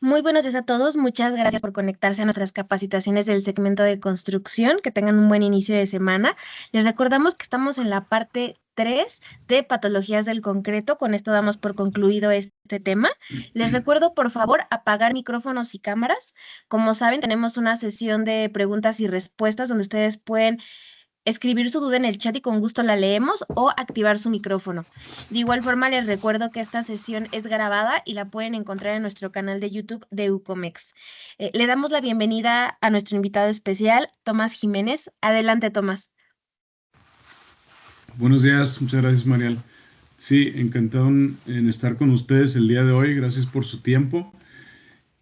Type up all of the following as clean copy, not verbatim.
Muy buenos días a todos. Muchas gracias por conectarse a nuestras capacitaciones del segmento de construcción. Que tengan un buen inicio de semana. Les recordamos que estamos en la parte 3 de patologías del concreto. Con esto damos por concluido este tema. Les recuerdo, por favor, apagar micrófonos y cámaras. Como saben, tenemos una sesión de preguntas y respuestas donde ustedes pueden escribir su duda en el chat y con gusto la leemos o activar su micrófono. De igual forma, les recuerdo que esta sesión es grabada y la pueden encontrar en nuestro canal de YouTube de Ucomex. Le damos la bienvenida a nuestro invitado especial, Tomás Jiménez. Adelante, Tomás. Buenos días, muchas gracias, Marial. Sí, encantado en estar con ustedes el día de hoy. Gracias por su tiempo.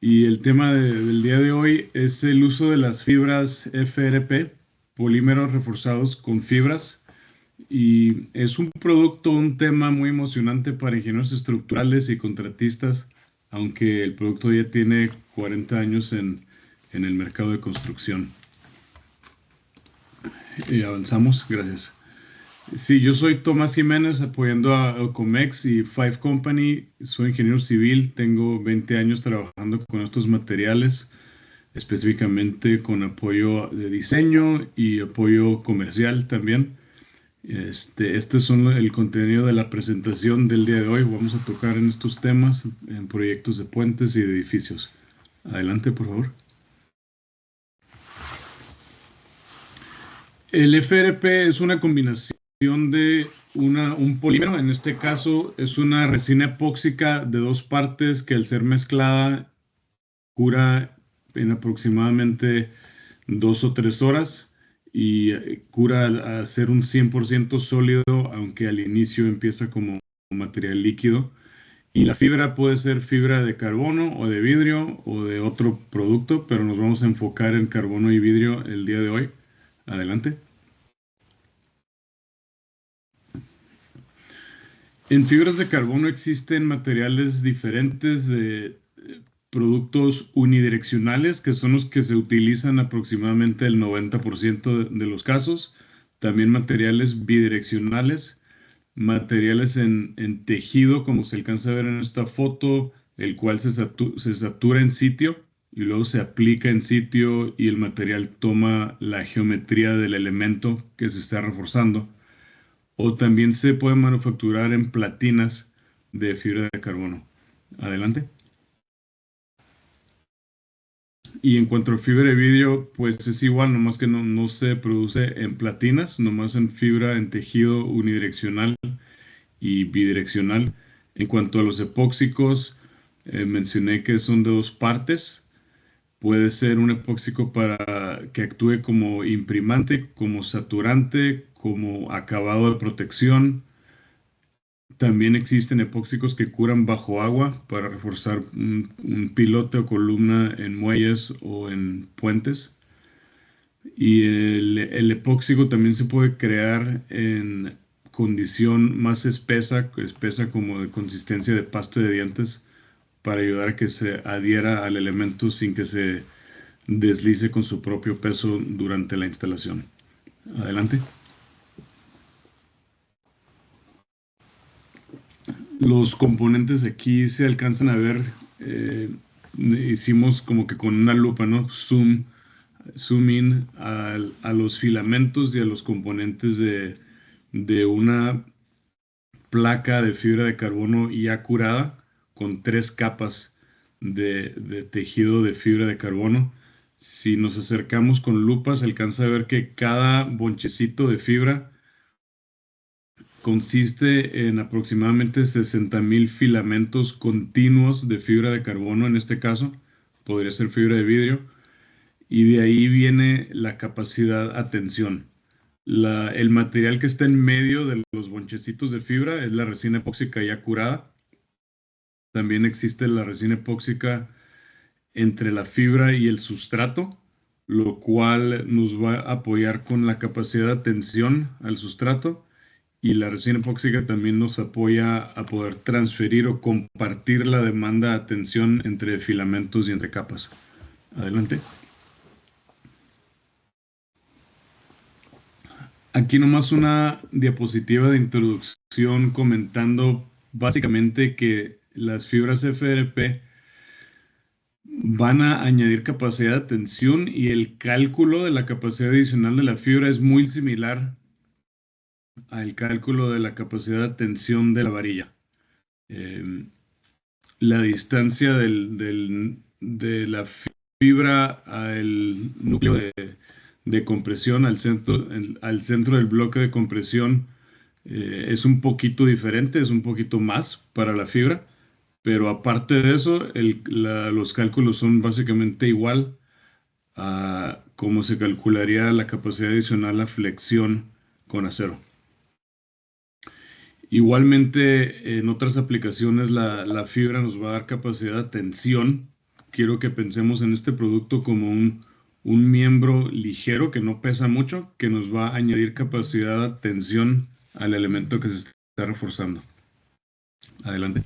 Y el tema del día de hoy es el uso de las fibras FRP, polímeros reforzados con fibras. Y es un producto, un tema muy emocionante para ingenieros estructurales y contratistas, aunque el producto ya tiene 40 años en el mercado de construcción. Y avanzamos, gracias. Sí, yo soy Tomás Jiménez apoyando a Elcomex y Five Company. Soy ingeniero civil, tengo 20 años trabajando con estos materiales, específicamente con apoyo de diseño y apoyo comercial también. Este son el contenido de la presentación del día de hoy. Vamos a tocar en estos temas, en proyectos de puentes y de edificios. Adelante, por favor. El FRP es una combinación de un polímero, en este caso es una resina epóxica de dos partes que al ser mezclada cura en aproximadamente 2 o 3 horas y cura a ser un 100% sólido, aunque al inicio empieza como material líquido. Y la fibra puede ser fibra de carbono o de vidrio o de otro producto, pero nos vamos a enfocar en carbono y vidrio el día de hoy. Adelante. En fibras de carbono existen materiales diferentes de productos unidireccionales, que son los que se utilizan aproximadamente el 90% de los casos. También materiales bidireccionales, materiales en tejido, como se alcanza a ver en esta foto, el cual se satura en sitio y luego se aplica en sitio y el material toma la geometría del elemento que se está reforzando. O también se puede manufacturar en platinas de fibra de carbono. Adelante. Y en cuanto a fibra de vidrio, pues es igual, nomás que no se produce en platinas, nomás en fibra en tejido unidireccional y bidireccional. En cuanto a los epóxicos, mencioné que son de dos partes. Puede ser un epóxico para que actúe como imprimante, como saturante, como acabado de protección. También existen epóxicos que curan bajo agua para reforzar un pilote o columna en muelles o en puentes. Y el epóxico también se puede crear en condición más espesa, espesa como de consistencia de pasta de dientes, para ayudar a que se adhiera al elemento sin que se deslice con su propio peso durante la instalación. Adelante. Los componentes aquí se alcanzan a ver. Hicimos como que con una lupa, ¿no? Zoom in a los filamentos y a los componentes de una placa de fibra de carbono ya curada con 3 capas de tejido de fibra de carbono. Si nos acercamos con lupa, se alcanza a ver que cada bonchecito de fibra consiste en aproximadamente 60,000 filamentos continuos de fibra de carbono, en este caso, podría ser fibra de vidrio, y de ahí viene la capacidad a tensión. El material que está en medio de los bonchecitos de fibra es la resina epóxica ya curada. También existe la resina epóxica entre la fibra y el sustrato, lo cual nos va a apoyar con la capacidad de tensión al sustrato. Y la resina epóxica también nos apoya a poder transferir o compartir la demanda de tensión entre filamentos y entre capas. Adelante. Aquí nomás una diapositiva de introducción comentando básicamente que las fibras FRP van a añadir capacidad de tensión y el cálculo de la capacidad adicional de la fibra es muy similar al cálculo de la capacidad de tensión de la varilla. Eh, la distancia de la fibra al núcleo de compresión, al centro del bloque de compresión, es un poquito diferente, es un poquito más para la fibra, pero aparte de eso, los cálculos son básicamente igual a cómo se calcularía la capacidad adicional a flexión con acero. Igualmente, en otras aplicaciones, la fibra nos va a dar capacidad de tensión. Quiero que pensemos en este producto como un miembro ligero que no pesa mucho, que nos va a añadir capacidad de tensión al elemento que se está reforzando. Adelante.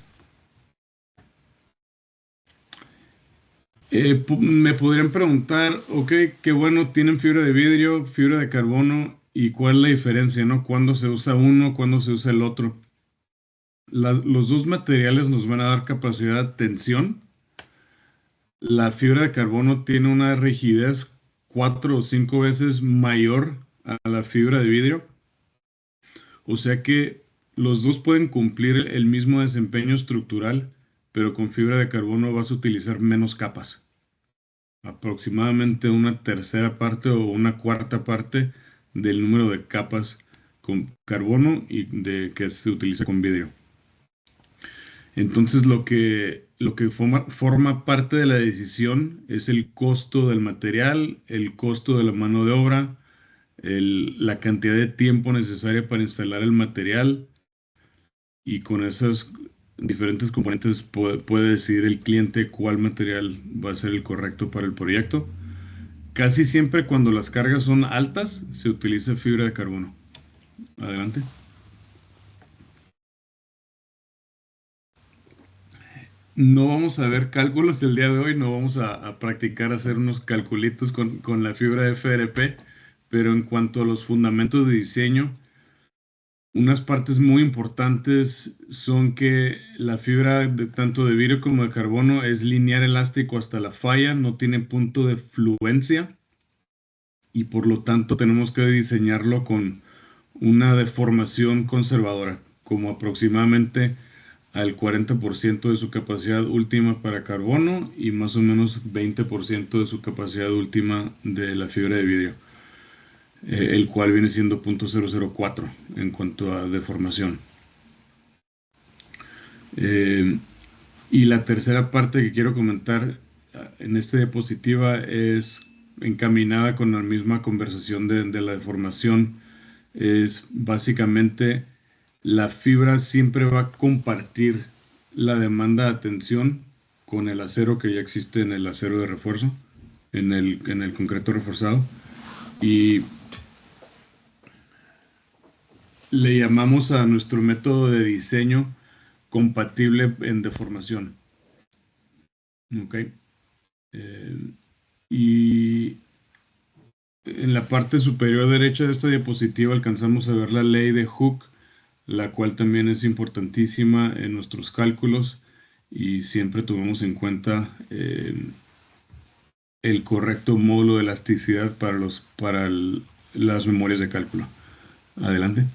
Me podrían preguntar, ok, qué bueno, tienen fibra de vidrio, fibra de carbono, ¿y cuál es la diferencia, no? ¿Cuándo se usa uno, cuándo se usa el otro? Los dos materiales nos van a dar capacidad de tensión. La fibra de carbono tiene una rigidez 4 o 5 veces mayor a la fibra de vidrio. O sea que los dos pueden cumplir el mismo desempeño estructural, pero con fibra de carbono vas a utilizar menos capas. Aproximadamente una tercera parte o una cuarta parte del número de capas con carbono y que se utiliza con vidrio. Entonces lo que forma parte de la decisión es el costo del material, el costo de la mano de obra, la cantidad de tiempo necesaria para instalar el material, y con esas diferentes componentes puede decidir el cliente cuál material va a ser el correcto para el proyecto. Casi siempre cuando las cargas son altas se utiliza fibra de carbono. Adelante. No vamos a ver cálculos el día de hoy, no vamos a practicar hacer unos calculitos con la fibra de FRP, pero en cuanto a los fundamentos de diseño, unas partes muy importantes son que la fibra tanto de vidrio como de carbono es lineal elástico hasta la falla, no tiene punto de fluencia y por lo tanto tenemos que diseñarlo con una deformación conservadora, como aproximadamente al 40% de su capacidad última para carbono y más o menos 20% de su capacidad última de la fibra de vidrio, el cual viene siendo 0.004 en cuanto a deformación. Y la tercera parte que quiero comentar en esta diapositiva es encaminada con la misma conversación de la deformación. Es básicamente la fibra siempre va a compartir la demanda de tensión con el acero que ya existe en el acero de refuerzo, en el concreto reforzado. Y le llamamos a nuestro método de diseño compatible en deformación. ¿Ok? Y en la parte superior derecha de esta diapositiva alcanzamos a ver la ley de Hooke, la cual también es importantísima en nuestros cálculos y siempre tomamos en cuenta el correcto módulo de elasticidad para las memorias de cálculo. Adelante.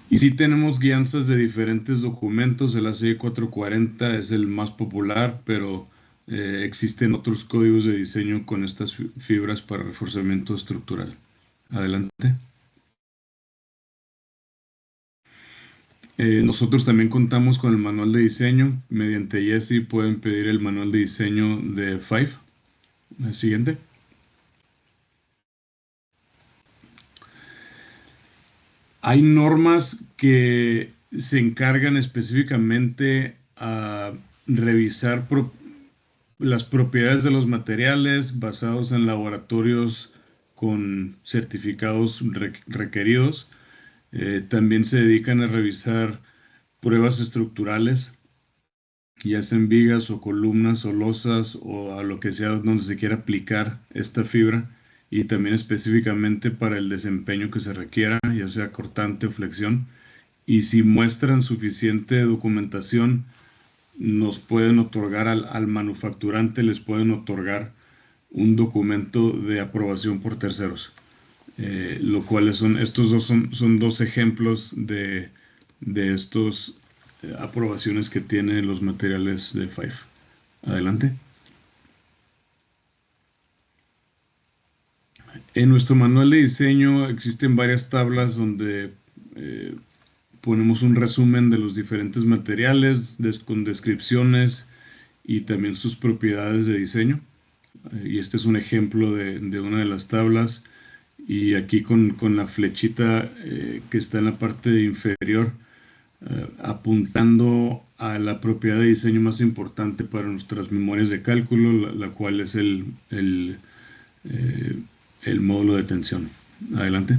Y sí tenemos guianzas de diferentes documentos. El ACI 440 es el más popular, pero existen otros códigos de diseño con estas fibras para reforzamiento estructural. Adelante. Nosotros también contamos con el manual de diseño. Mediante Jesse pueden pedir el manual de diseño de Five. El siguiente. Hay normas que se encargan específicamente a revisar las propiedades de los materiales basados en laboratorios con certificados requeridos. También se dedican a revisar pruebas estructurales, ya sean vigas o columnas o losas o a lo que sea donde se quiera aplicar esta fibra, y también específicamente para el desempeño que se requiera, ya sea cortante o flexión. Y si muestran suficiente documentación, nos pueden otorgar al manufacturante, les pueden otorgar un documento de aprobación por terceros, lo cual estos dos son dos ejemplos de estos aprobaciones que tienen los materiales de Five. Adelante. En nuestro manual de diseño existen varias tablas donde ponemos un resumen de los diferentes materiales con descripciones y también sus propiedades de diseño. Y este es un ejemplo de una de las tablas. Y aquí con la flechita que está en la parte inferior, apuntando a la propiedad de diseño más importante para nuestras memorias de cálculo, la cual es el módulo de tensión. Adelante.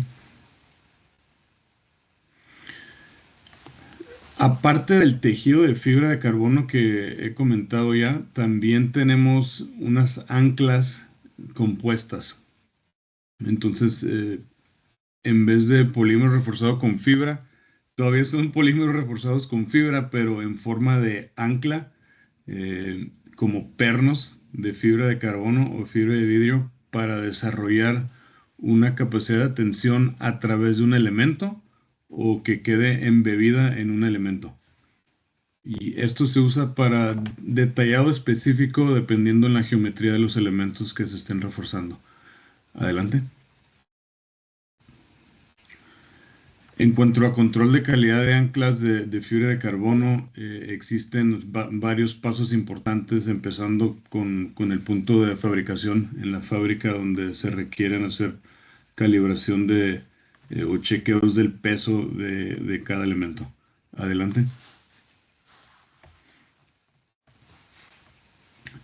Aparte del tejido de fibra de carbono que he comentado ya, también tenemos unas anclas compuestas. Entonces, en vez de polímero reforzado con fibra, todavía son polímeros reforzados con fibra, pero en forma de ancla, como pernos de fibra de carbono o fibra de vidrio, para desarrollar una capacidad de tensión a través de un elemento o que quede embebida en un elemento. Y esto se usa para detallado específico dependiendo en la geometría de los elementos que se estén reforzando. Adelante. En cuanto a control de calidad de anclas de fibra de carbono, existen varios pasos importantes, empezando con el punto de fabricación en la fábrica donde se requieren hacer calibración o chequeos del peso de cada elemento. Adelante.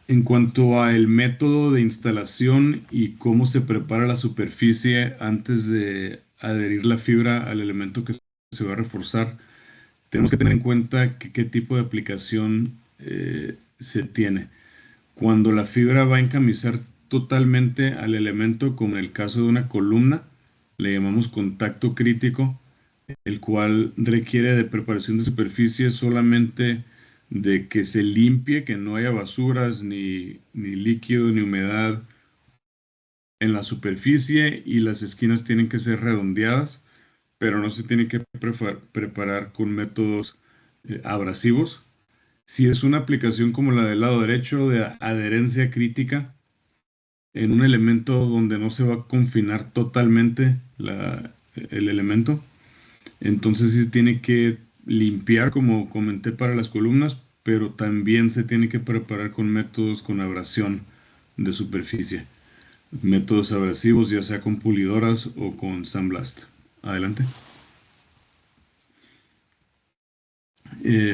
En cuanto al método de instalación y cómo se prepara la superficie antes de adherir la fibra al elemento que se va a reforzar, tenemos que tener en cuenta qué tipo de aplicación se tiene. Cuando la fibra va a encamisar totalmente al elemento, como en el caso de una columna, le llamamos contacto crítico, el cual requiere de preparación de superficie solamente de que se limpie, que no haya basuras, ni líquido, ni humedad en la superficie, y las esquinas tienen que ser redondeadas, pero no se tiene que preparar con métodos abrasivos. Si es una aplicación como la del lado derecho de adherencia crítica, en un elemento donde no se va a confinar totalmente el elemento, entonces sí se tiene que limpiar, como comenté, para las columnas, pero también se tiene que preparar con métodos con abrasión de superficie. Métodos abrasivos, ya sea con pulidoras o con sandblast. Adelante.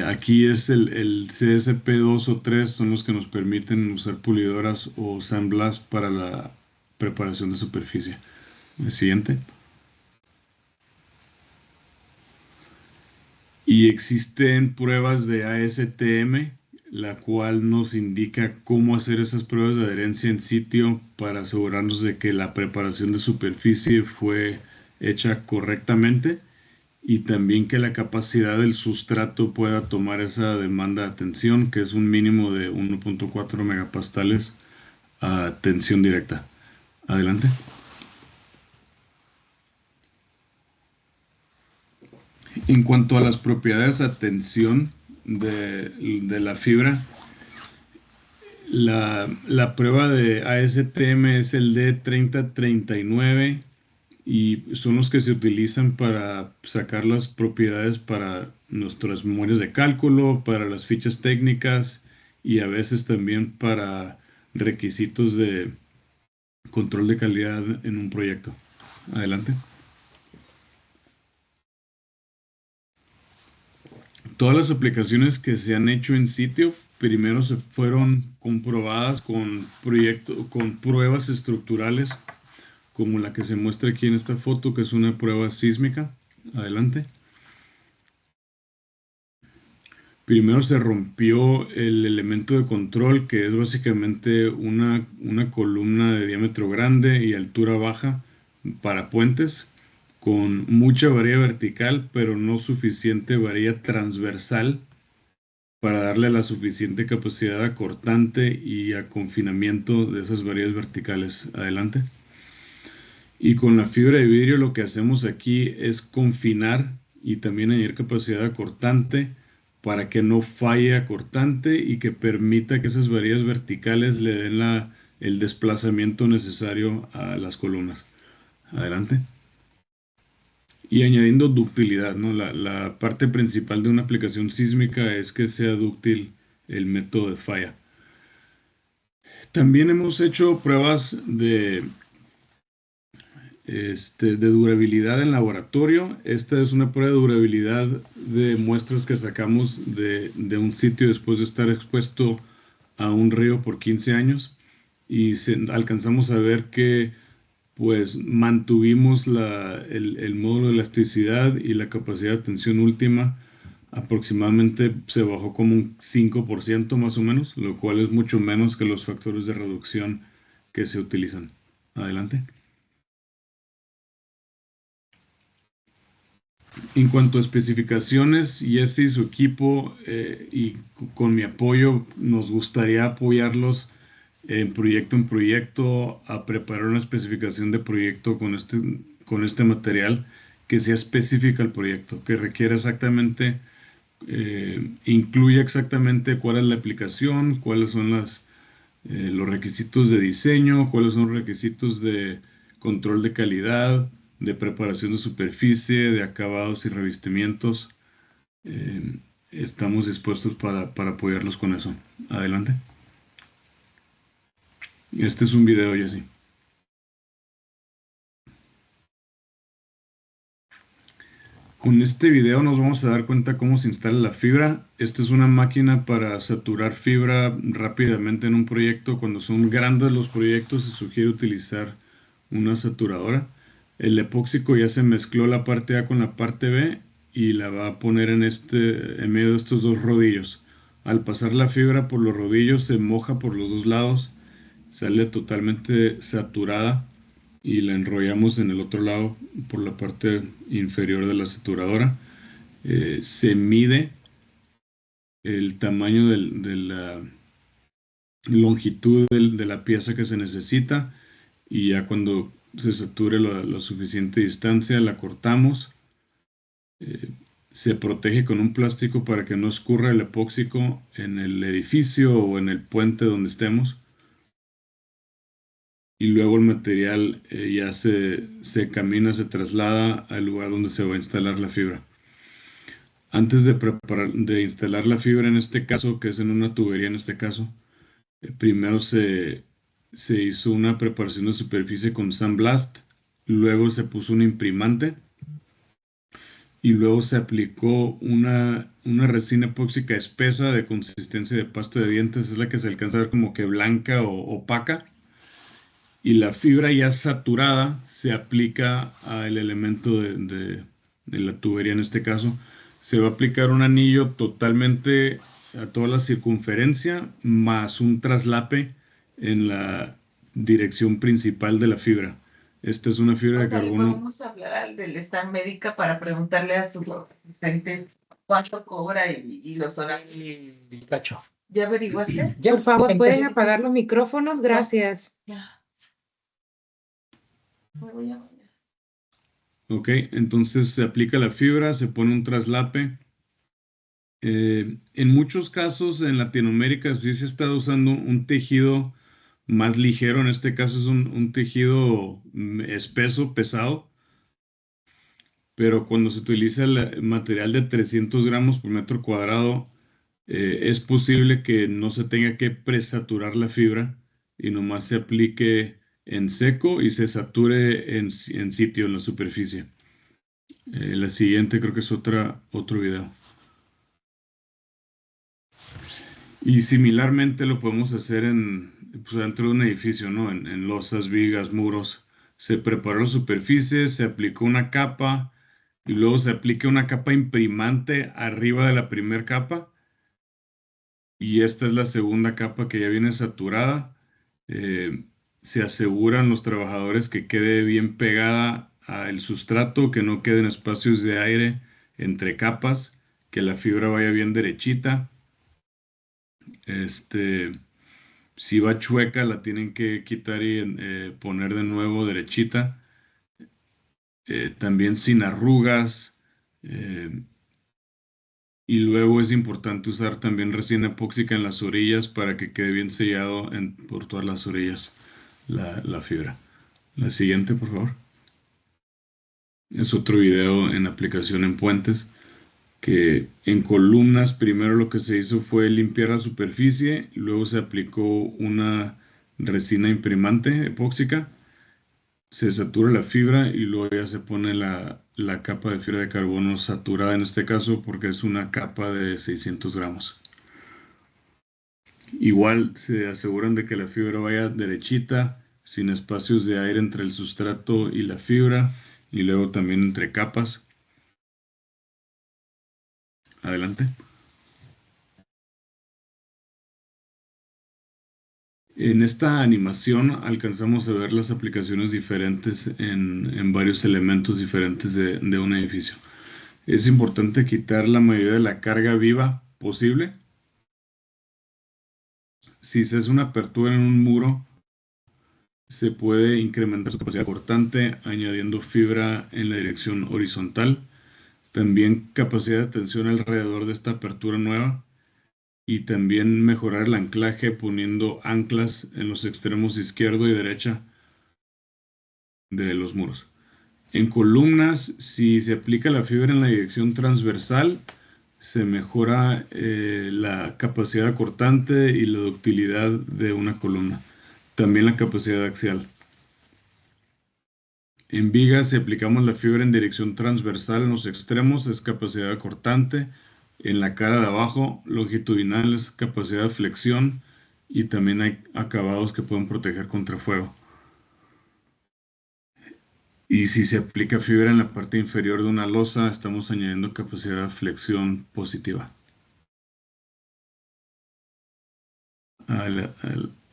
Aquí es el CSP2 o 3, son los que nos permiten usar pulidoras o sandblast para la preparación de superficie. El siguiente. Y existen pruebas de ASTM, la cual nos indica cómo hacer esas pruebas de adherencia en sitio para asegurarnos de que la preparación de superficie fue hecha correctamente y también que la capacidad del sustrato pueda tomar esa demanda de tensión, que es un mínimo de 1.4 megapascales a tensión directa. Adelante. En cuanto a las propiedades de tensión de la fibra, la prueba de ASTM es el D3039 y son los que se utilizan para sacar las propiedades para nuestras memorias de cálculo, para las fichas técnicas y a veces también para requisitos de control de calidad en un proyecto. Adelante. Todas las aplicaciones que se han hecho en sitio primero se fueron comprobadas con pruebas estructurales, como la que se muestra aquí en esta foto, que es una prueba sísmica. Adelante. Primero se rompió el elemento de control, que es básicamente una columna de diámetro grande y altura baja para puentes, con mucha varilla vertical, pero no suficiente varilla transversal para darle la suficiente capacidad acortante y a confinamiento de esas varillas verticales. Adelante. Y con la fibra de vidrio lo que hacemos aquí es confinar y también añadir capacidad acortante para que no falle acortante y que permita que esas varillas verticales le den el desplazamiento necesario a las columnas. Adelante. Y añadiendo ductilidad, ¿no? La parte principal de una aplicación sísmica es que sea dúctil el método de falla. También hemos hecho pruebas de durabilidad en laboratorio. Esta es una prueba de durabilidad de muestras que sacamos de un sitio después de estar expuesto a un río por 15 años y alcanzamos a ver que pues mantuvimos el módulo de elasticidad y la capacidad de tensión última aproximadamente se bajó como un 5% más o menos, lo cual es mucho menos que los factores de reducción que se utilizan. Adelante. En cuanto a especificaciones, Jesse y su equipo y con mi apoyo, nos gustaría apoyarlos en proyecto a preparar una especificación de proyecto con este material que sea específica al proyecto, que requiera exactamente, incluya exactamente cuál es la aplicación, cuáles son los requisitos de diseño, cuáles son los requisitos de control de calidad, de preparación de superficie, de acabados y revestimientos. Estamos dispuestos para apoyarlos con eso. Adelante. Este es un video, Jesse. Con este video nos vamos a dar cuenta cómo se instala la fibra. Esta es una máquina para saturar fibra rápidamente en un proyecto. Cuando son grandes los proyectos se sugiere utilizar una saturadora. El epóxico ya se mezcló la parte A con la parte B y la va a poner en medio de estos dos rodillos. Al pasar la fibra por los rodillos se moja por los dos lados, sale totalmente saturada y la enrollamos en el otro lado por la parte inferior de la saturadora. Se mide el tamaño de la longitud de la pieza que se necesita y ya cuando se sature la suficiente distancia la cortamos. Se protege con un plástico para que no escurra el epóxico en el edificio o en el puente donde estemos. Y luego el material ya se camina, se traslada al lugar donde se va a instalar la fibra. Antes de instalar la fibra en este caso, que es en una tubería en este caso, primero se hizo una preparación de superficie con sandblast, luego se puso un imprimante y luego se aplicó una resina epóxica espesa de consistencia de pasta de dientes, es la que se alcanza a ver como que blanca o opaca. Y la fibra ya saturada se aplica al elemento de la tubería en este caso. Se va a aplicar un anillo totalmente a toda la circunferencia más un traslape en la dirección principal de la fibra. Esta es una fibra O de sea, le carbono. podemos hablar al del stand médica para preguntarle a su asistente cuánto cobra y los horarios. Cacho. ¿Ya averiguaste? Ya, Por favor, pueden Entonces, apagar los micrófonos. Gracias. Ya. Me voy a bañar. Ok, entonces se aplica la fibra, se pone un traslape. En muchos casos en Latinoamérica sí se está usando un tejido más ligero, en este caso es un tejido espeso, pesado, pero cuando se utiliza el material de 300 gramos por metro cuadrado, es posible que no se tenga que presaturar la fibra y nomás se aplique en seco y se sature en sitio, en la superficie. La siguiente creo que es otro video. Y similarmente lo podemos hacer pues, dentro de un edificio, ¿no? En losas, vigas, muros. Se preparó la superficie, se aplicó una capa y luego se aplica una capa imprimante arriba de la primera capa. Y esta es la segunda capa que ya viene saturada. Se aseguran los trabajadores que quede bien pegada al sustrato, que no queden espacios de aire entre capas, que la fibra vaya bien derechita. Si va chueca, la tienen que quitar y poner de nuevo derechita. También sin arrugas. eh, y luego es importante usar también resina epóxica en las orillas para que quede bien sellado por todas las orillas la fibra. La siguiente, por favor. Es otro video en aplicación en puentes, que en columnas primero lo que se hizo fue limpiar la superficie, y luego se aplicó una resina imprimante epóxica, se satura la fibra y luego ya se pone la capa de fibra de carbono saturada en este caso porque es una capa de 600 gramos. Igual se aseguran de que la fibra vaya derechita, sin espacios de aire entre el sustrato y la fibra, y luego también entre capas. Adelante. En esta animación alcanzamos a ver las aplicaciones diferentes en varios elementos diferentes de un edificio. Es importante quitar la mayoría de la carga viva posible. Si se hace una apertura en un muro, se puede incrementar su capacidad cortante añadiendo fibra en la dirección horizontal. También capacidad de tensión alrededor de esta apertura nueva. Y también mejorar el anclaje poniendo anclas en los extremos izquierdo y derecha de los muros. En columnas, si se aplica la fibra en la dirección transversal, se mejora la capacidad cortante y la ductilidad de una columna. También la capacidad axial. En vigas, si aplicamos la fibra en dirección transversal en los extremos, es capacidad cortante. En la cara de abajo, longitudinal es capacidad de flexión. Y también hay acabados que pueden proteger contra fuego. Y si se aplica fibra en la parte inferior de una losa, estamos añadiendo capacidad de flexión positiva.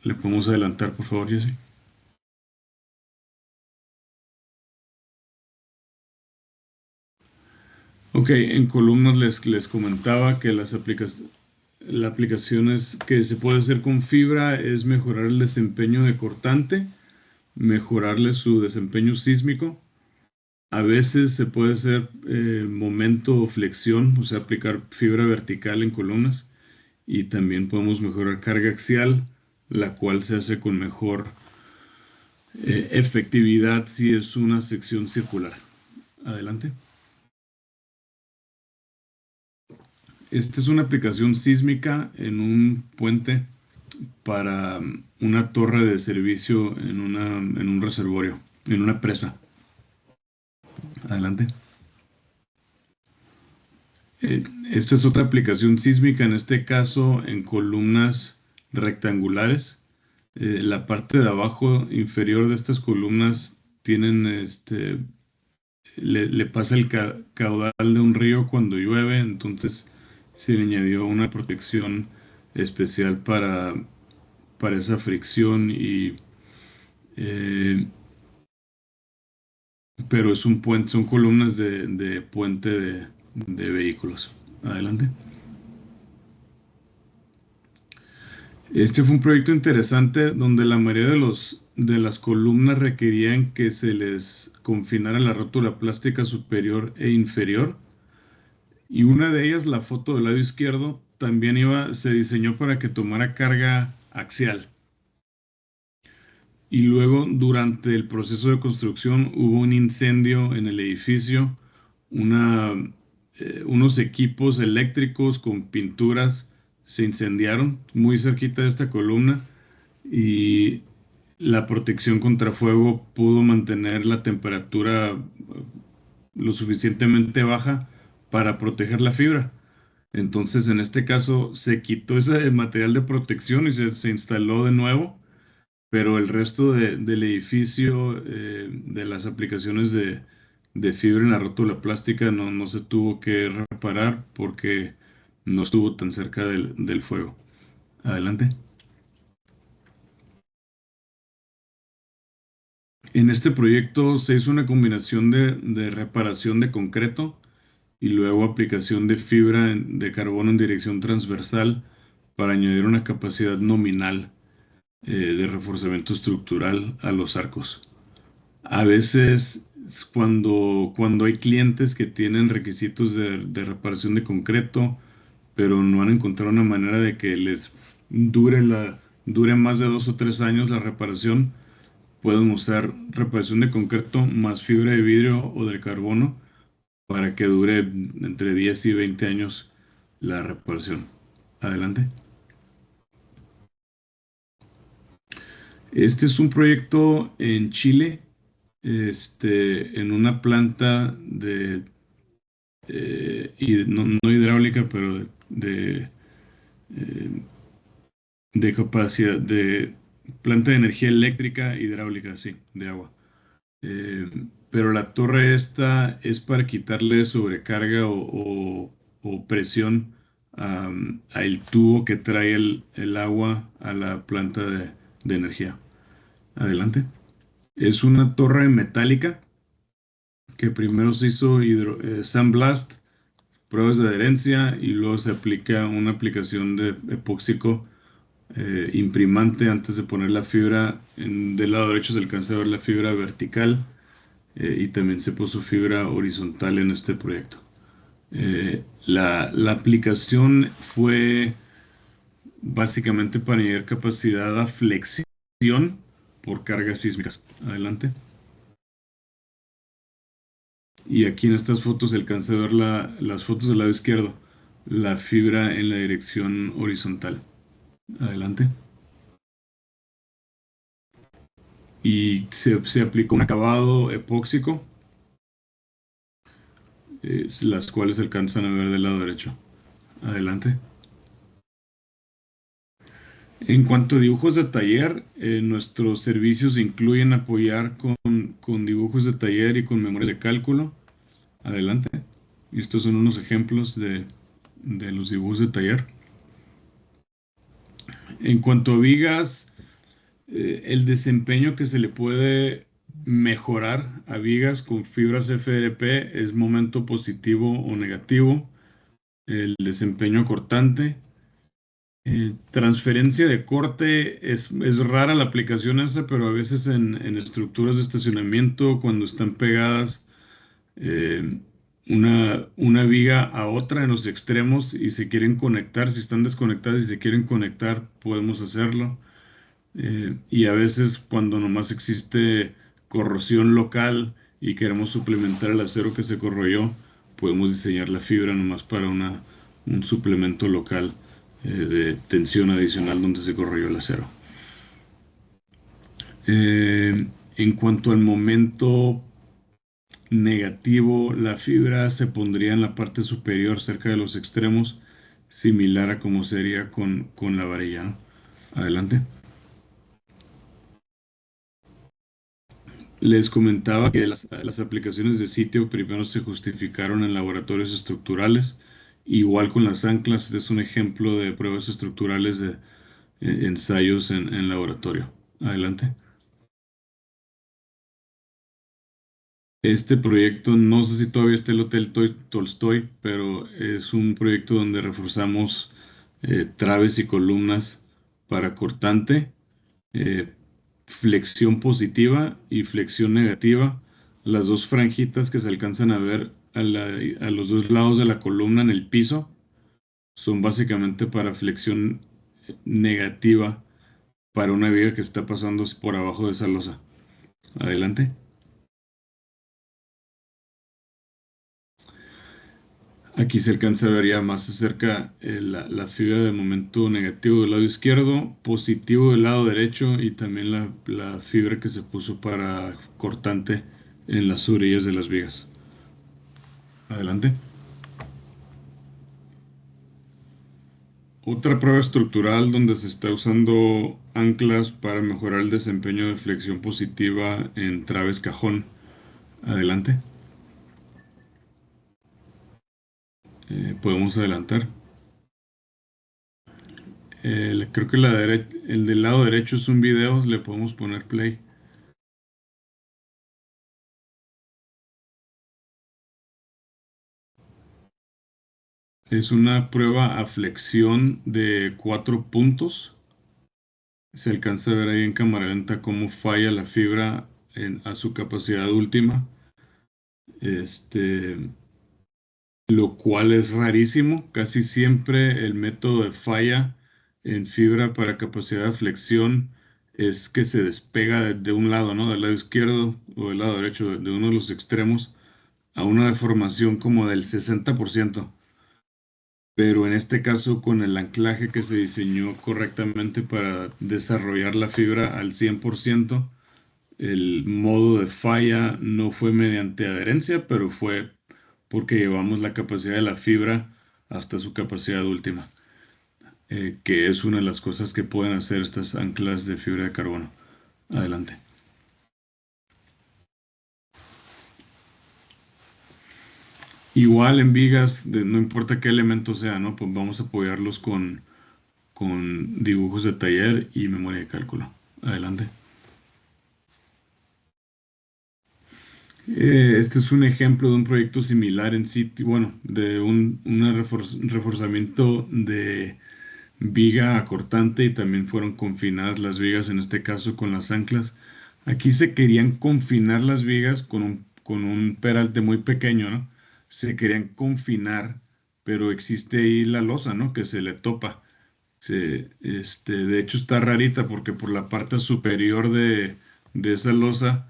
Le podemos adelantar, por favor, Jesse. Ok, en columnas les comentaba que las aplicaciones que se puede hacer con fibra es mejorar el desempeño de cortante, mejorarle su desempeño sísmico. A veces se puede hacer momento o flexión, o sea, aplicar fibra vertical en columnas. Y también podemos mejorar carga axial, la cual se hace con mejor efectividad si es una sección circular. Adelante. Esta es una aplicación sísmica en un puente para una torre de servicio en un reservorio, en una presa. Adelante. Esta es otra aplicación sísmica, en este caso en columnas rectangulares. La parte de abajo inferior de estas columnas tienen le pasa el caudal de un río cuando llueve, entonces se le añadió una protección especial para esa fricción pero es un puente, son columnas de puente de vehículos. Adelante. Este fue un proyecto interesante donde la mayoría de las columnas requerían que se les confinara la rótula plástica superior e inferior. Y una de ellas, la foto del lado izquierdo, también se diseñó para que tomara carga axial. Y luego, durante el proceso de construcción, hubo un incendio en el edificio, unos equipos eléctricos con pinturas se incendiaron muy cerquita de esta columna y la protección contra fuego pudo mantener la temperatura lo suficientemente baja para proteger la fibra. Entonces, en este caso, se quitó ese material de protección y se instaló de nuevo, pero el resto del edificio, de las aplicaciones de fibra en la rótula plástica, no se tuvo que reparar porque no estuvo tan cerca del fuego. Adelante. En este proyecto se hizo una combinación de reparación de concreto y luego aplicación de fibra de carbono en dirección transversal para añadir una capacidad nominal de reforzamiento estructural a los arcos. A veces cuando hay clientes que tienen requisitos de reparación de concreto, pero no han encontrado una manera de que les dure más de 2 o 3 años la reparación, pueden usar reparación de concreto más fibra de vidrio o de carbono para que dure entre 10 y 20 años la reparación. Adelante. Este es un proyecto en Chile, en una planta no hidráulica, pero eh, de capacidad, de planta de energía eléctrica hidráulica, sí, de agua. Eh, pero la torre esta es para quitarle sobrecarga o presión al tubo que trae el agua a la planta de energía. Adelante. Es una torre metálica que primero se hizo sandblast, pruebas de adherencia y luego se aplica una aplicación de epóxico imprimante antes de poner la fibra. Del lado derecho se alcanza a ver la fibra vertical y también se puso fibra horizontal en este proyecto. La aplicación fue básicamente para añadir capacidad a flexión por cargas sísmicas. Adelante. Y aquí en estas fotos se alcanza a ver las fotos del lado izquierdo, la fibra en la dirección horizontal. Adelante. Y se aplica un acabado epóxico, las cuales se alcanzan a ver del lado derecho. Adelante. En cuanto a dibujos de taller, nuestros servicios incluyen apoyar con dibujos de taller y con memoria de cálculo. Adelante. Estos son unos ejemplos de los dibujos de taller. En cuanto a vigas, el desempeño que se le puede mejorar a vigas con fibras FRP es momento positivo o negativo. El desempeño cortante. Transferencia de corte, es rara la aplicación esa, pero a veces en estructuras de estacionamiento, cuando están pegadas eh, una viga a otra en los extremos y se quieren conectar, si están desconectadas y se quieren conectar, podemos hacerlo. Y a veces cuando nomás existe corrosión local y queremos suplementar el acero que se corroyó, podemos diseñar la fibra nomás para un suplemento local de tensión adicional donde se corroyó el acero. En cuanto al momento negativo, la fibra se pondría en la parte superior cerca de los extremos, similar a como sería con la varilla, ¿no? Adelante. Les comentaba que las aplicaciones de sitio primero se justificaron en laboratorios estructurales. Igual con las anclas, este es un ejemplo de pruebas estructurales de ensayos en laboratorio. Adelante. Este proyecto, no sé si todavía está el Hotel Tolstoy, pero es un proyecto donde reforzamos traves y columnas para cortante, eh, flexión positiva y flexión negativa. Las dos franjitas que se alcanzan a ver a los dos lados de la columna en el piso son básicamente para flexión negativa para una viga que está pasando por abajo de esa losa. Adelante. Aquí se alcanza a ver ya más cerca la fibra de momento negativo del lado izquierdo, positivo del lado derecho y también la fibra que se puso para cortante en las orillas de las vigas. Adelante. Otra prueba estructural donde se está usando anclas para mejorar el desempeño de flexión positiva en traves cajón. Adelante. Podemos adelantar. Creo que el del lado derecho es un video, le podemos poner play. Es una prueba a flexión de 4 puntos. Se alcanza a ver ahí en cámara lenta cómo falla la fibra a su capacidad última. Lo cual es rarísimo. Casi siempre el método de falla en fibra para capacidad de flexión es que se despega de un lado, ¿no? Del lado izquierdo o del lado derecho, de uno de los extremos, a una deformación como del 60%. Pero en este caso, con el anclaje que se diseñó correctamente para desarrollar la fibra al 100%, el modo de falla no fue mediante adherencia, pero fue porque llevamos la capacidad de la fibra hasta su capacidad última, que es una de las cosas que pueden hacer estas anclas de fibra de carbono. Adelante. Igual en vigas, no importa qué elemento sea, ¿no? Pues vamos a apoyarlos con dibujos de taller y memoria de cálculo. Adelante. Este es un ejemplo de un proyecto similar en sitio, bueno, de un reforzamiento de viga acortante, y también fueron confinadas las vigas, en este caso con las anclas. Aquí se querían confinar las vigas con un peralte muy pequeño, ¿no? Se querían confinar, pero existe ahí la losa, ¿no? Que se le topa. De hecho está rarita porque por la parte superior de esa losa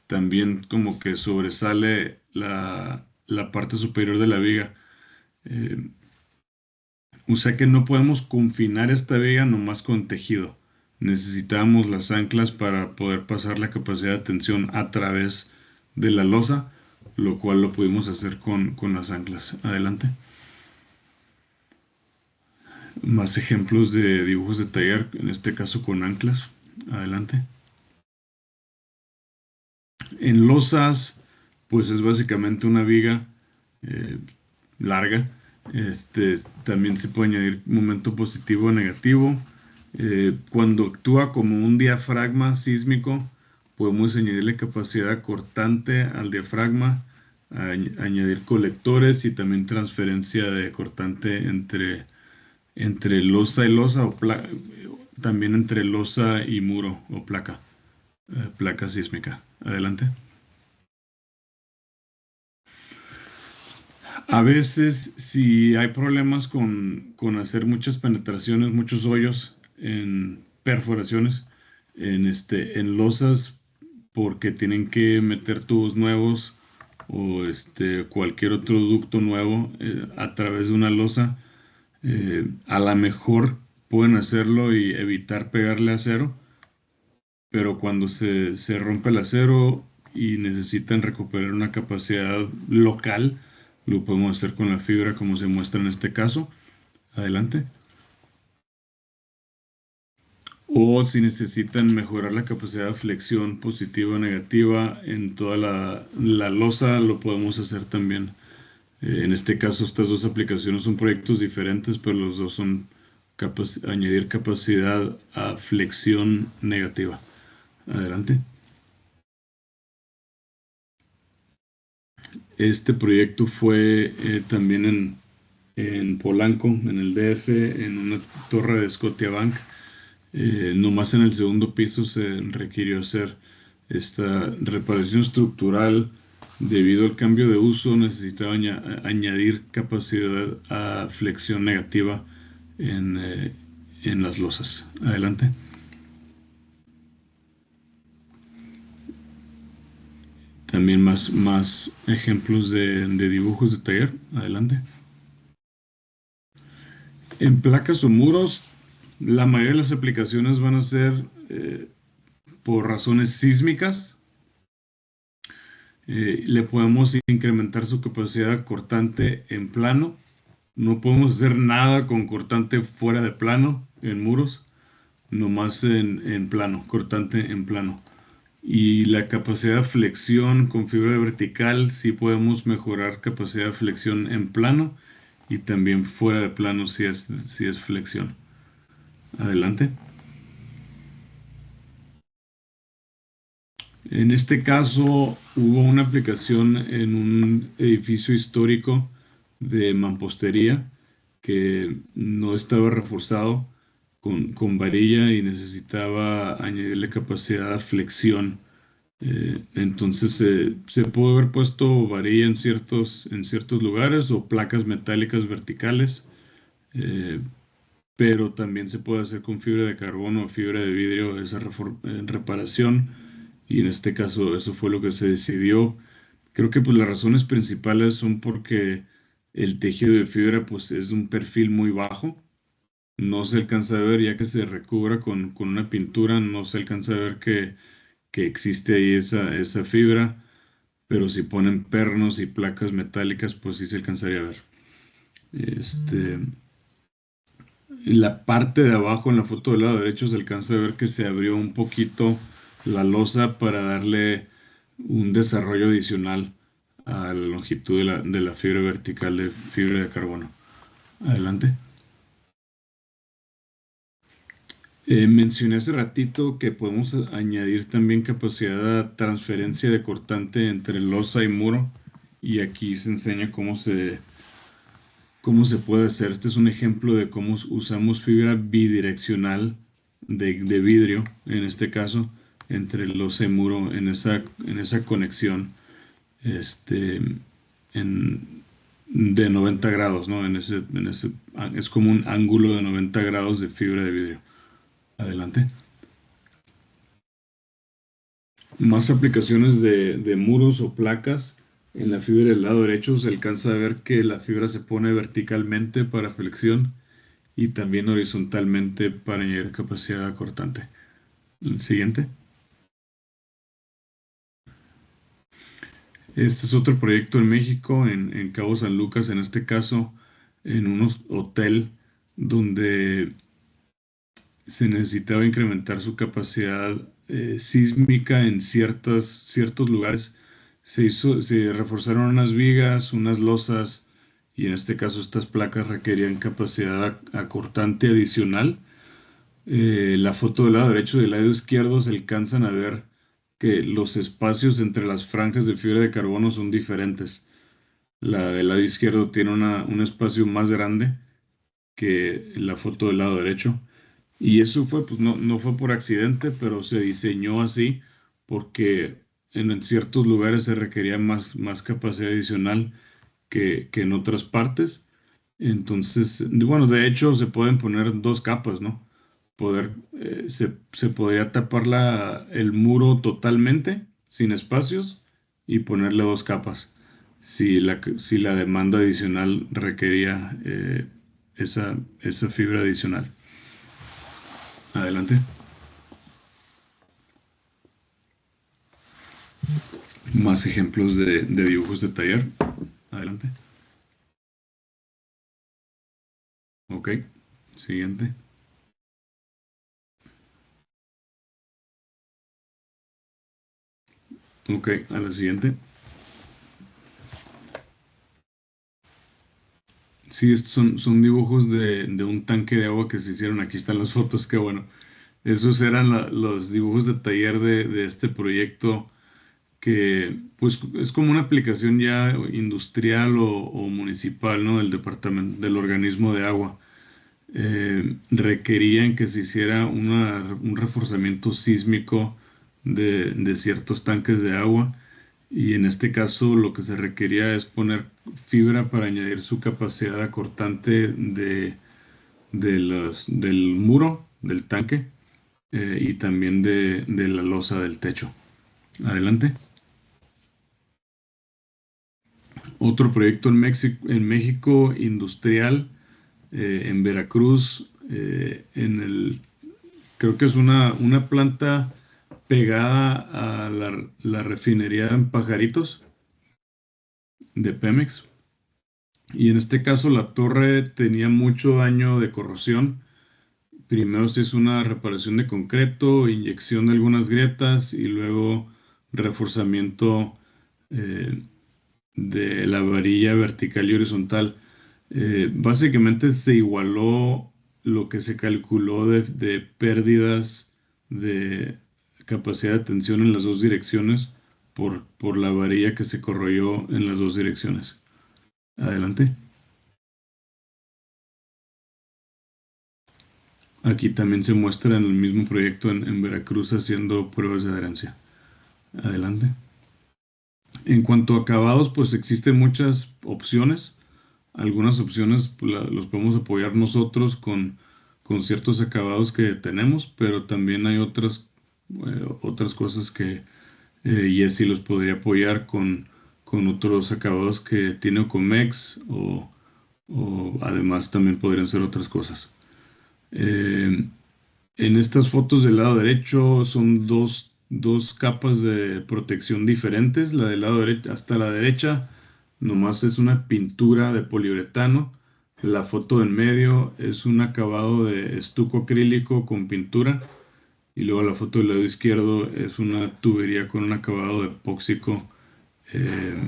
también como que sobresale la parte superior de la viga. Eh, o sea que no podemos confinar esta viga nomás con tejido. Necesitamos las anclas para poder pasar la capacidad de tensión a través de la losa, lo cual lo pudimos hacer con las anclas. Adelante. Más ejemplos de dibujos de taller, en este caso con anclas. Adelante. En losas, pues es básicamente una viga larga. También se puede añadir momento positivo o negativo. Cuando actúa como un diafragma sísmico, podemos añadirle capacidad cortante al diafragma, añadir colectores y también transferencia de cortante entre losa y losa, también entre losa y muro o placa sísmica. Adelante. A veces, si hay problemas con hacer muchas penetraciones, muchos hoyos en perforaciones, en losas, porque tienen que meter tubos nuevos o cualquier otro ducto nuevo a través de una losa, a lo mejor pueden hacerlo y evitar pegarle acero, pero cuando se rompe el acero y necesitan recuperar una capacidad local, lo podemos hacer con la fibra como se muestra en este caso. Adelante. O si necesitan mejorar la capacidad de flexión positiva o negativa en toda la losa, lo podemos hacer también. En este caso, estas dos aplicaciones son proyectos diferentes, pero los dos son añadir capacidad a flexión negativa. Adelante. Este proyecto fue también en Polanco, en el DF, en una torre de Scotiabank. Nomás en el segundo piso se requirió hacer esta reparación estructural. Debido al cambio de uso, necesitaba añadir capacidad a flexión negativa en las losas. Adelante. También más ejemplos de dibujos de taller. Adelante. En placas o muros, la mayoría de las aplicaciones van a ser por razones sísmicas. Le podemos incrementar su capacidad cortante en plano. No podemos hacer nada con cortante fuera de plano en muros, nomás en plano, cortante en plano. Y la capacidad de flexión con fibra vertical, sí podemos mejorar capacidad de flexión en plano y también fuera de plano si es flexión. Adelante. En este caso hubo una aplicación en un edificio histórico de mampostería. que no estaba reforzado con varilla y necesitaba añadirle capacidad a flexión. Entonces se pudo haber puesto varilla en ciertos lugares o placas metálicas verticales, eh, pero también se puede hacer con fibra de carbono o fibra de vidrio esa reparación, y en este caso eso fue lo que se decidió. Creo que pues las razones principales son porque el tejido de fibra pues es de un perfil muy bajo, no se alcanza a ver ya que se recubra con una pintura, no se alcanza a ver que existe ahí esa fibra, pero si ponen pernos y placas metálicas pues sí se alcanzaría a ver. Este, la parte de abajo en la foto del lado derecho se alcanza a ver que se abrió un poquito la losa para darle un desarrollo adicional a la longitud de la fibra vertical de fibra de carbono. Adelante. Mencioné hace ratito que podemos añadir también capacidad de transferencia de cortante entre losa y muro, y aquí se enseña cómo se puede hacer. Este es un ejemplo de cómo usamos fibra bidireccional de vidrio, en este caso, entre losa y muro en esa conexión este, de 90 grados, ¿no? Es como un ángulo de 90 grados de fibra de vidrio. Adelante. Más aplicaciones de muros o placas. En la fibra del lado derecho se alcanza a ver que la fibra se pone verticalmente para flexión y también horizontalmente para añadir capacidad cortante. El siguiente. Este es otro proyecto en México, en Cabo San Lucas, en este caso, en un hotel donde se necesitaba incrementar su capacidad sísmica en ciertos lugares. Se reforzaron unas vigas, unas losas, y en este caso estas placas requerían capacidad acortante adicional. La foto del lado derecho y del lado izquierdo se alcanzan a ver que los espacios entre las franjas de fibra de carbono son diferentes. La del lado izquierdo tiene un espacio más grande que la foto del lado derecho. Y eso fue, pues no fue por accidente, pero se diseñó así porque en ciertos lugares se requería más capacidad adicional que en otras partes. Entonces, bueno, de hecho se pueden poner dos capas, ¿no? Se podría tapar el muro totalmente, sin espacios, y ponerle dos capas, si la demanda adicional requería esa fibra adicional. Adelante. Más ejemplos de dibujos de taller. Adelante. Ok. Siguiente. Ok, a la siguiente. Sí, estos son dibujos de un tanque de agua que se hicieron. Aquí están las fotos, qué bueno. Esos eran los dibujos de taller de este proyecto, que pues es como una aplicación ya industrial o municipal, ¿no? Del departamento, del organismo de agua. Requerían que se hiciera un reforzamiento sísmico de ciertos tanques de agua, y en este caso lo que se requería es poner fibra para añadir su capacidad acortante del muro del tanque, y también de la losa del techo. Adelante. Otro proyecto en México industrial, en Veracruz, creo que es una planta pegada a la refinería en Pajaritos de Pemex. Y en este caso la torre tenía mucho daño de corrosión. Primero se hizo una reparación de concreto, inyección de algunas grietas y luego reforzamiento eh, de la varilla vertical y horizontal. Básicamente se igualó lo que se calculó de pérdidas de capacidad de tensión en las dos direcciones por la varilla que se corroyó en las dos direcciones. Adelante. Aquí también se muestra en el mismo proyecto en Veracruz haciendo pruebas de adherencia. Adelante. En cuanto a acabados, pues existen muchas opciones. Algunas opciones pues, los podemos apoyar nosotros con ciertos acabados que tenemos, pero también hay otras cosas que Jesse los podría apoyar con otros acabados que tiene Ocomex o además también podrían ser otras cosas. Eh, en estas fotos del lado derecho son dos capas de protección diferentes. La del lado derecho hasta la derecha nomás es una pintura de poliuretano. La foto en medio es un acabado de estuco acrílico con pintura. Y luego la foto del lado izquierdo es una tubería con un acabado de epóxico eh,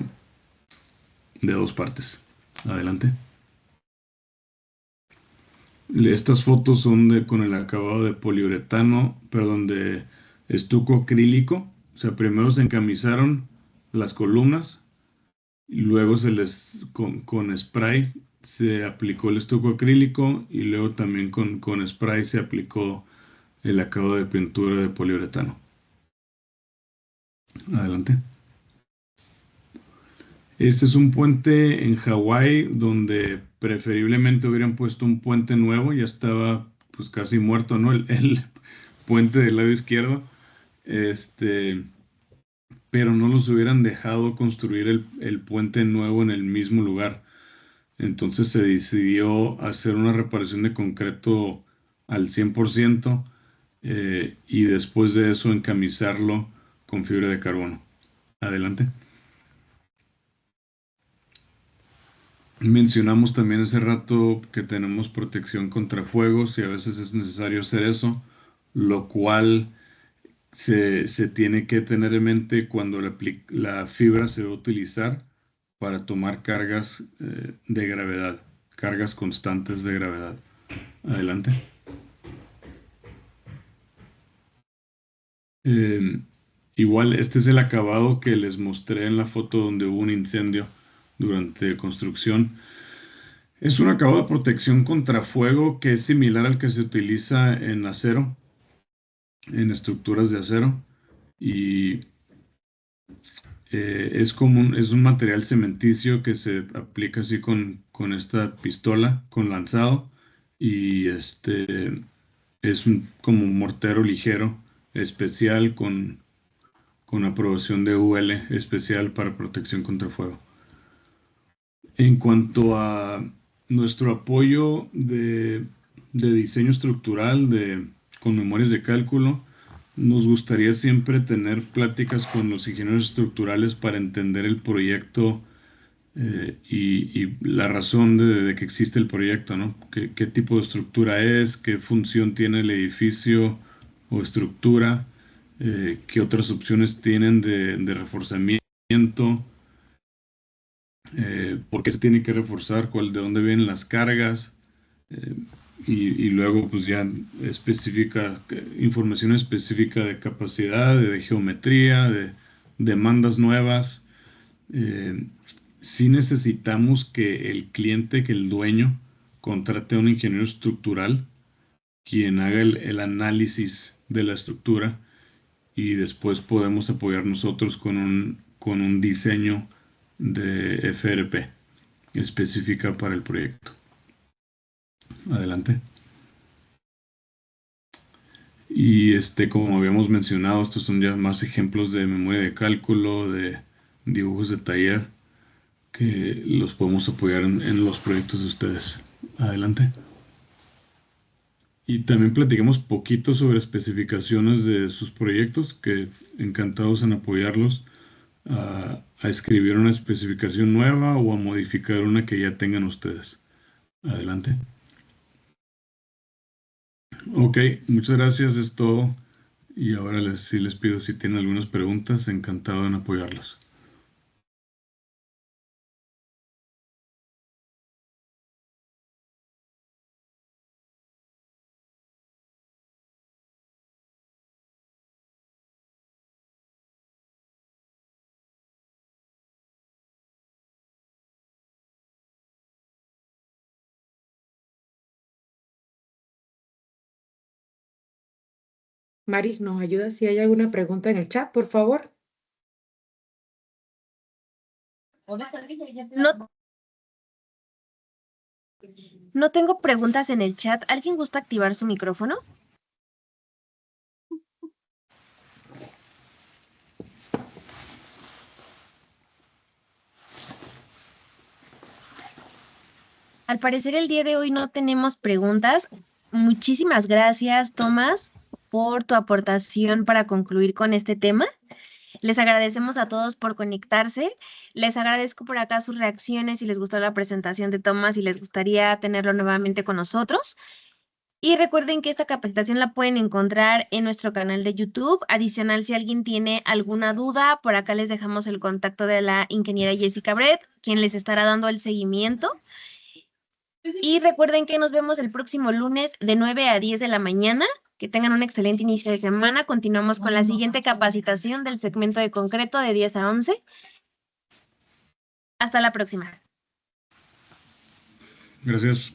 de dos partes. Adelante. Estas fotos son con el acabado de poliuretano, perdón, de estuco acrílico. O sea, primero se encamisaron las columnas y luego con spray se aplicó el estuco acrílico y luego también con spray se aplicó el acabado de pintura de poliuretano. Adelante. Este es un puente en Hawái donde preferiblemente hubieran puesto un puente nuevo, ya estaba pues casi muerto, ¿no? El puente del lado izquierdo, este, pero no los hubieran dejado construir el puente nuevo en el mismo lugar. Entonces se decidió hacer una reparación de concreto al 100% y después de eso encamisarlo con fibra de carbono. Adelante. Mencionamos también hace rato que tenemos protección contra fuegos y a veces es necesario hacer eso, lo cual se tiene que tener en mente cuando la fibra se va a utilizar para tomar cargas de gravedad, cargas constantes de gravedad. Adelante. Eh, Igual, este es el acabado que les mostré en la foto donde hubo un incendio durante construcción. Es un acabado de protección contra fuego que es similar al que se utiliza en acero, en estructuras de acero, y es un material cementicio que se aplica así con esta pistola, con lanzado, y como un mortero ligero, especial con aprobación de UL, especial para protección contra fuego. En cuanto a nuestro apoyo de diseño estructural, con memorias de cálculo, nos gustaría siempre tener pláticas con los ingenieros estructurales para entender el proyecto y la razón de que existe el proyecto, ¿no? ¿Qué tipo de estructura es? ¿Qué función tiene el edificio o estructura? ¿Qué otras opciones tienen de reforzamiento? ¿Por qué se tiene que reforzar? ¿De dónde vienen las cargas? Eh, y luego pues ya específica, información específica de capacidad, de geometría, de demandas nuevas. Eh, sí necesitamos que el cliente, que el dueño, contrate a un ingeniero estructural quien haga el análisis de la estructura y después podemos apoyar nosotros con un diseño de FRP específica para el proyecto. Adelante. Y como habíamos mencionado, estos son ya más ejemplos de memoria de cálculo, de dibujos de taller, que los podemos apoyar en los proyectos de ustedes. Adelante. Y también platiquemos poquito sobre especificaciones de sus proyectos, que encantados en apoyarlos a escribir una especificación nueva o a modificar una que ya tengan ustedes. Adelante. Ok, muchas gracias, es todo. Y ahora sí les pido si tienen algunas preguntas, encantado en apoyarlos. Maris, ¿nos ayuda si hay alguna pregunta en el chat, por favor? No, no tengo preguntas en el chat. ¿Alguien gusta activar su micrófono? Al parecer el día de hoy no tenemos preguntas. Muchísimas gracias, Tomás, por tu aportación para concluir con este tema. Les agradecemos a todos por conectarse. Les agradezco por acá sus reacciones, si les gustó la presentación de Tomás y les gustaría tenerlo nuevamente con nosotros. Y recuerden que esta capacitación la pueden encontrar en nuestro canal de YouTube. Adicional, si alguien tiene alguna duda, por acá les dejamos el contacto de la ingeniera Jessica Brett, quien les estará dando el seguimiento. Y recuerden que nos vemos el próximo lunes de 9 a 10 de la mañana. Que tengan un excelente inicio de semana. Continuamos con la siguiente capacitación del segmento de concreto de 10 a 11. Hasta la próxima. Gracias.